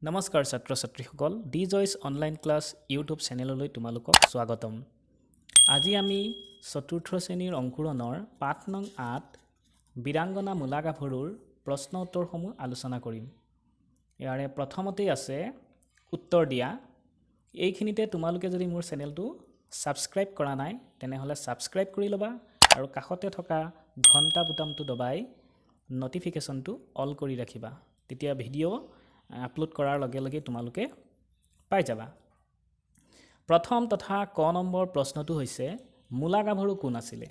নমস্কাৰ ছাত্ৰ ছাত্ৰীসকল ডি জয়ছ অনলাইন ক্লাছ ইউটিউব চেনেললৈ তোমালোকক স্বাগতম। আজি আমি চতুৰ্থ শ্ৰেণীৰ অংকুৰণৰ পাঠ নং ৮ বীৰাংগনা মূলা গাভৰুৰ প্ৰশ্ন উত্তৰসমূহ আলোচনা কৰিম। ইয়াৰে প্ৰথমতেই আছে উত্তৰ দিয়া। এইখিনিতে তোমালোকে যদি মোৰ চেনেলটো ছাবস্ক্ৰাইব কৰা নাই তেনেহলে ছাবস্ক্ৰাইব কৰি ল'বা আৰু কাষতে থকা ঘণ্টা বুটামটো দবাই নটিফিকেশ্যনটো অল কৰি ৰাখিবা। তেতিয়া ভিডিঅ' আপলোড কৰাৰ লগে লগে তোমালোকে পাই যাবা। প্ৰথম তথা ক নম্বৰ প্ৰশ্নটো হৈছে মূলা গাভৰু কোন আছিল?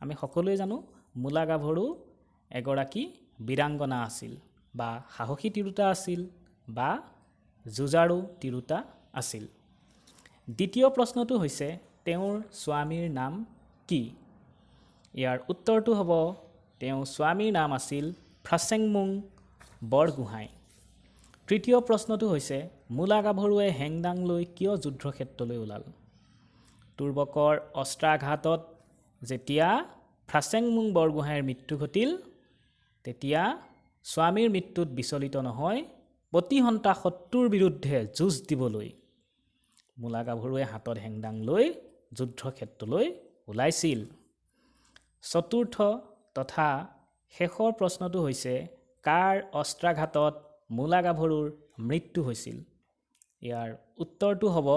আমি সকলোৱে জানো মূলা গাভৰু এগৰাকী বীৰাংগনা আছিল বা সাহসী তিৰোতা আছিল বা যুঁজাৰু তিৰোতা আছিল। দ্বিতীয় প্ৰশ্নটো হৈছে তেওঁৰ স্বামীৰ নাম কি? ইয়াৰ উত্তৰটো হ'ব তেওঁৰ স্বামীৰ নাম আছিল ফ্ৰাছেংমুং বৰগোহাঁই। তৃতীয় প্ৰশ্নটো হৈছে মূলা গাভৰুৱে হেংদাং লৈ কিয় যুদ্ধক্ষেত্ৰলৈ ওলাল? তুৰ্বকৰ অস্ত্ৰাঘাতত যেতিয়া ফ্ৰাছেংমুং বৰগোহাঁইৰ মৃত্যু ঘটিল তেতিয়া স্বামীৰ মৃত্যুত বিচলিত নহয় প্ৰতিহন্তা শত্ৰুৰ বিৰুদ্ধে যুঁজ দিবলৈ মূলা গাভৰুৱে হাতত হেংদাং লৈ যুদ্ধক্ষেত্ৰলৈ ওলাইছিল। চতুৰ্থ তথা শেষৰ প্ৰশ্নটো হৈছে কাৰ অস্ত্ৰাঘাতত মূলা গাভৰুৰ মৃত্যু হৈছিল? ইয়াৰ উত্তৰটো হ'ব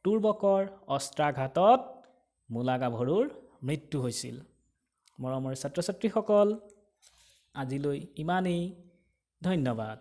তুৰ্বকৰ অস্ত্ৰাঘাতত মূলা গাভৰুৰ মৃত্যু হৈছিল। মৰমৰ ছাত্ৰ ছাত্ৰীসকল আজিলৈ ইমানেই। ধন্যবাদ।